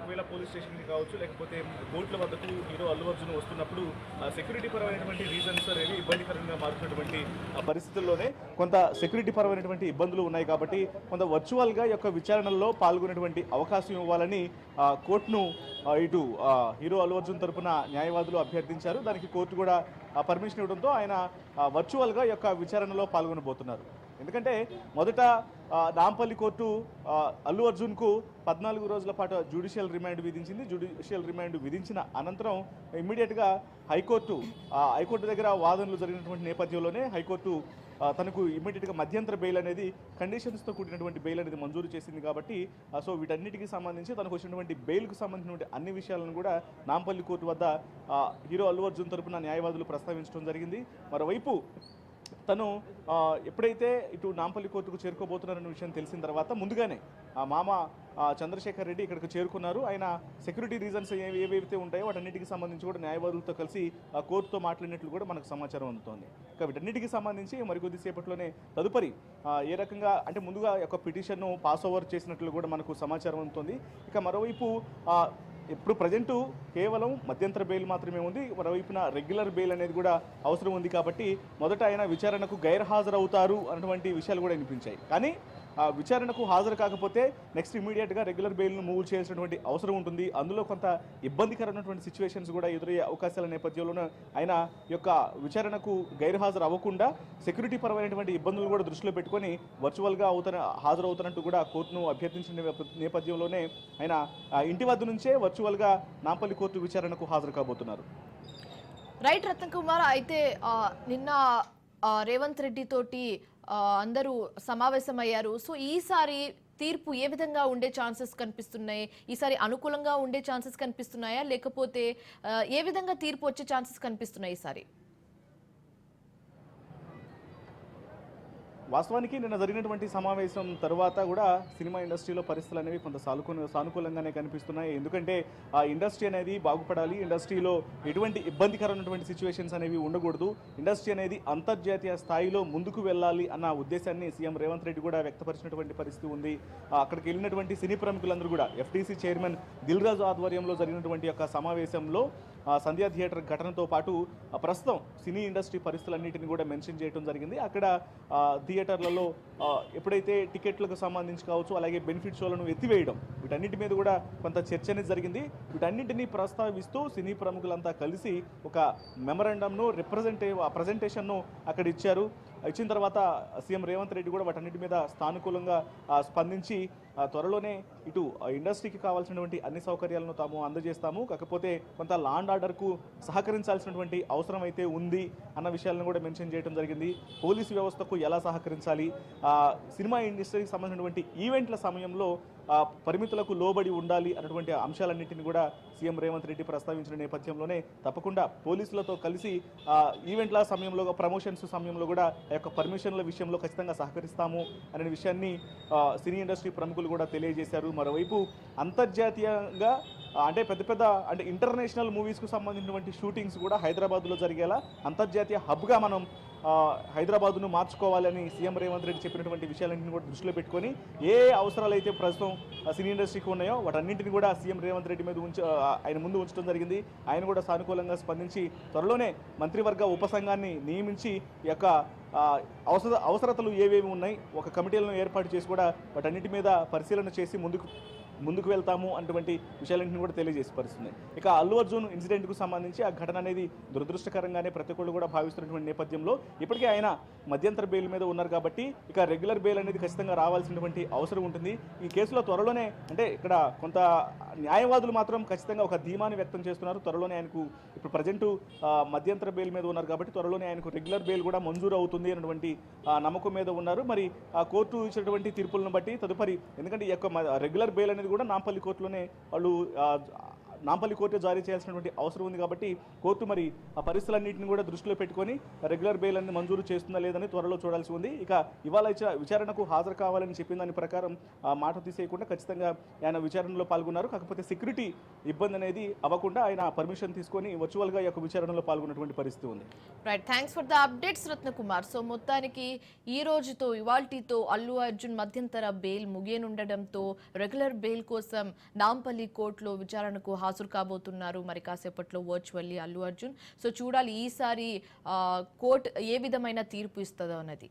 ఒకవేళ పోలీస్ స్టేషన్కి కావచ్చు, లేకపోతే కోర్టుల వద్దకు హీరో అల్లు అర్జున్ వస్తున్నప్పుడు సెక్యూరిటీ పరమైనటువంటి రీజన్స్ అనేవి ఇబ్బందికరంగా మారుతున్నటువంటి పరిస్థితుల్లోనే కొంత సెక్యూరిటీ పరమైనటువంటి ఇబ్బందులు ఉన్నాయి కాబట్టి కొంత వర్చువల్గా యొక్క విచారణలో పాల్గొనేటువంటి అవకాశం ఇవ్వాలని కోర్టును ఇటు హీరో అల్లు అర్జున్ తరపున న్యాయవాదులు అభ్యర్థించారు. దానికి కోర్టు కూడా పర్మిషన్ ఇవ్వడంతో ఆయన వర్చువల్గా యొక్క విచారణలో పాల్గొనబోతున్నారు. ఎందుకంటే మొదట నాంపల్లి కోర్టు అల్లు అర్జున్కు 14 రోజుల పాటు జ్యుడిషియల్ రిమాండ్ విధించింది. జ్యుడిషియల్ రిమాండ్ విధించిన అనంతరం ఇమ్మీడియట్గా హైకోర్టు దగ్గర వాదనలు జరిగినటువంటి నేపథ్యంలోనే హైకోర్టు తనకు ఇమ్మీడియట్గా మధ్యంతర బెయిల్ అనేది కండిషన్స్తో కూడినటువంటి బెయిల్ అనేది మంజూరు చేసింది. కాబట్టి సో వీటన్నిటికీ సంబంధించి తనకు వచ్చినటువంటి బెయిల్కు సంబంధించినటువంటి అన్ని విషయాలను కూడా నాంపల్లి కోర్టు వద్ద హీరో అల్లు అర్జున్ తరపున న్యాయవాదులు ప్రస్తావించడం జరిగింది. మరోవైపు తను ఎప్పుడైతే ఇటు నాంపల్లి కోర్టుకు చేరుకోబోతున్నారన్న విషయం తెలిసిన తర్వాత ముందుగానే మామ చంద్రశేఖర్ రెడ్డి ఇక్కడికి చేరుకున్నారు. ఆయన సెక్యూరిటీ రీజన్స్ ఏవైతే ఉంటాయో వాటన్నిటికి సంబంధించి కూడా న్యాయవాదులతో కలిసి కోర్టుతో మాట్లాడినట్లు కూడా మనకు సమాచారం అందుతోంది. ఇక వీటన్నిటికీ సంబంధించి మరికొద్దిసేపట్లోనే తదుపరి ఏ రకంగా అంటే ముందుగా యొక్క పిటిషన్ను పాస్ ఓవర్ చేసినట్లు కూడా మనకు సమాచారం అందుతోంది. ఇక మరోవైపు ఇప్పుడు ప్రజెంటు కేవలం మధ్యంతర బెయిల్ మాత్రమే ఉంది. మరోవైపున రెగ్యులర్ బెయిల్ అనేది కూడా అవసరం ఉంది. కాబట్టి మొదట ఆయన విచారణకు గైర్హాజరవుతారు అన్నటువంటి విషయాలు కూడా వినిపించాయి. కానీ విచారణకు హాజరు కాకపోతే నెక్స్ట్ ఇమీడియట్గా రెగ్యులర్ బెయిల్ను మూవ్ చేయాల్సినటువంటి అవసరం ఉంటుంది. అందులో కొంత ఇబ్బందికరమైనటువంటి సిచ్యువేషన్స్ కూడా ఎదురయ్యే అవకాశాల నేపథ్యంలోనే ఆయన యొక్క విచారణకు గైర్హాజరు అవ్వకుండా సెక్యూరిటీ పరమైనటువంటి ఇబ్బందులు కూడా దృష్టిలో పెట్టుకొని వర్చువల్గా హాజరవుతున్నట్టు కూడా కోర్టును అభ్యర్థించిన నేపథ్యంలోనే ఆయన ఇంటి వద్ద నుంచే వర్చువల్గా నాంపల్లి కోర్టు విచారణకు హాజరు కాబోతున్నారు. రైట్ రత్న కుమార్, అయితే నిన్న రేవంత్ రెడ్డి తోటి అందరూ సమావేశమయ్యారు. సో ఈసారి తీర్పు ఏ విధంగా ఉండే ఛాన్సెస్ కనిపిస్తున్నాయి? ఈసారి అనుకూలంగా ఉండే ఛాన్సెస్ కనిపిస్తున్నాయా, లేకపోతే ఏ విధంగా తీర్పు వచ్చే ఛాన్సెస్ కనిపిస్తున్నాయి ఈసారి? వాస్తవానికి నిన్న జరిగినటువంటి సమావేశం తర్వాత కూడా సినిమా ఇండస్ట్రీలో పరిస్థితులు అనేవి కొంత సానుకూలంగానే కనిపిస్తున్నాయి. ఎందుకంటే ఆ ఇండస్ట్రీ అనేది బాగుపడాలి, ఇండస్ట్రీలో ఎటువంటి ఇబ్బందికరమైనటువంటి సిచ్యువేషన్స్ అనేవి ఉండకూడదు, ఇండస్ట్రీ అనేది అంతర్జాతీయ స్థాయిలో ముందుకు వెళ్ళాలి అన్న ఉద్దేశాన్ని సీఎం రేవంత్ రెడ్డి కూడా వ్యక్తపరిచినటువంటి పరిస్థితి ఉంది. అక్కడికి వెళ్ళినటువంటి సినీ ప్రముఖులందరూ కూడా ఎఫ్టీసీ చైర్మన్ దిల్ రాజు ఆధ్వర్యంలో జరిగినటువంటి యొక్క సమావేశంలో సంధ్యా థియేటర్ ఘటనతో పాటు ప్రస్తుతం సినీ ఇండస్ట్రీ పరిస్థితులన్నింటినీ కూడా మెన్షన్ చేయడం జరిగింది. అక్కడ థియేటర్లలో ఎప్పుడైతే టికెట్లకు సంబంధించి కావచ్చు, అలాగే బెనిఫిట్ షోలను ఎత్తివేయడం, వీటన్నిటి మీద కూడా కొంత చర్చ అనేది జరిగింది. వీటన్నింటినీ ప్రస్తావిస్తూ సినీ ప్రముఖులంతా కలిసి ఒక మెమరాండంను ప్రజెంటేషన్ను అక్కడ ఇచ్చారు. ఇచ్చిన తర్వాత సీఎం రేవంత్ రెడ్డి కూడా వాటన్నిటి మీద సానుకూలంగా స్పందించి త్వరలోనే ఇటు ఇండస్ట్రీకి కావాల్సినటువంటి అన్ని సౌకర్యాలను తాము అందజేస్తాము, కాకపోతే కొంత లా అండ్ ఆర్డర్కు సహకరించాల్సినటువంటి అవసరం అయితే ఉంది అన్న విషయాలను కూడా మెన్షన్ చేయడం జరిగింది. పోలీసు వ్యవస్థకు ఎలా సహకరించాలి, సినిమా ఇండస్ట్రీకి సంబంధించినటువంటి ఈవెంట్ల సమయంలో పరిమితులకు లోబడి ఉండాలి అన్నటువంటి అంశాలన్నింటినీ కూడా సీఎం రేవంత్ రెడ్డి ప్రస్తావించిన నేపథ్యంలోనే తప్పకుండా పోలీసులతో కలిసి ఈవెంట్ల సమయంలో, ప్రమోషన్స్ సమయంలో కూడా ఆ యొక్క పర్మిషన్ల విషయంలో ఖచ్చితంగా సహకరిస్తాము అనే విషయాన్ని సినీ ఇండస్ట్రీ ప్రముఖులు కూడా తెలియజేశారు. మరోవైపు అంతర్జాతీయంగా అంటే పెద్ద ఇంటర్నేషనల్ మూవీస్కు సంబంధించినటువంటి షూటింగ్స్ కూడా హైదరాబాద్లో జరిగేలా అంతర్జాతీయ హబ్గా మనం హైదరాబాద్ను మార్చుకోవాలని సీఎం రేవంత్ రెడ్డి చెప్పినటువంటి విషయాలన్నింటినీ కూడా దృష్టిలో పెట్టుకొని ఏ అవసరాలు అయితే ప్రస్తుతం సినీ ఇండస్ట్రీకి ఉన్నాయో వాటన్నింటినీ కూడా సీఎం రేవంత్ రెడ్డి మీద ఆయన ముందు ఉంచడం జరిగింది. ఆయన కూడా సానుకూలంగా స్పందించి త్వరలోనే మంత్రివర్గ ఉపసంఘాన్ని నియమించి ఈ యొక్క అవసరతలు ఏవేవి ఉన్నాయి ఒక కమిటీలను ఏర్పాటు చేసి కూడా వాటన్నిటి మీద పరిశీలన చేసి ముందుకు వెళ్తాము అటువంటి విషయాలన్నింటినీ కూడా తెలియజేసి పరిస్థితుంది. ఇక అల్లు అర్జున్ ఇన్సిడెంట్కు సంబంధించి ఆ ఘటన అనేది దురదృష్టకరంగానే ప్రతి ఒక్కళ్ళు కూడా భావిస్తున్నటువంటి నేపథ్యంలో ఇప్పటికే ఆయన మధ్యంతర బెయిల్ మీద ఉన్నారు కాబట్టి ఇక రెగ్యులర్ బెయిల్ అనేది ఖచ్చితంగా రావాల్సినటువంటి అవసరం ఉంటుంది. ఈ కేసులో త్వరలోనే అంటే ఇక్కడ కొంత న్యాయవాదులు మాత్రం ఖచ్చితంగా ఒక ధీమాని వ్యక్తం చేస్తున్నారు. త్వరలోనే ఆయనకు ఇప్పుడు ప్రజెంటు మధ్యంతర బెయిల్ మీద ఉన్నారు కాబట్టి త్వరలోనే ఆయనకు రెగ్యులర్ బెయిల్ కూడా మంజూరు అవుతుంది అన్నటువంటి నమ్మకం మీద ఉన్నారు. మరి ఆ కోర్టు ఇచ్చినటువంటి తీర్పులను బట్టి తదుపరి, ఎందుకంటే ఈ యొక్క రెగ్యులర్ బెయిల్ అనేది కూడా నాంపల్లి కోర్టులోనే వాళ్ళు నాంపల్లి కోర్టు జారీ చేయాల్సినటువంటి అవసరం ఉంది కాబట్టి కోర్టు మరి ఆ పరిస్థితులన్నింటిని కూడా దృష్టిలో పెట్టుకొని రెగ్యులర్ బెయిల్ అనేది మంజూరు చేస్తుందా లేదని త్వరలో చూడాల్సి ఉంది. ఇక ఇవాళ విచారణకు హాజరు కావాలని చెప్పిన దాని ప్రకారం మాట తీసేయకుండా ఖచ్చితంగా ఆయన విచారణలో పాల్గొన్నారు. కాకపోతే సెక్యూరిటీ ఇబ్బంది అనేది అవ్వకుండా ఆయన పర్మిషన్ తీసుకొని వర్చువల్గా ఈ యొక్క విచారణలో పాల్గొన్నటువంటి పరిస్థితి ఉంది. Right, thanks for the updates Ratnakumar. So మొత్తానికి ఈ రోజుతో ఇవాల్టితో అల్లు అర్జున్ మధ్యంతర బెయిల్ ముగియనుండడంతో రెగ్యులర్ బెయిల్ కోసం నాంపల్లి కోర్టులో విచారణకు హాజరు కాబోతున్నారు మరి కాసేపట్లో వర్చువల్లీ అల్లు అర్జున్. సో చూడాలి ఈసారి కోర్టు ఏ విధమైన తీర్పు ఇస్తుందో అన్నది.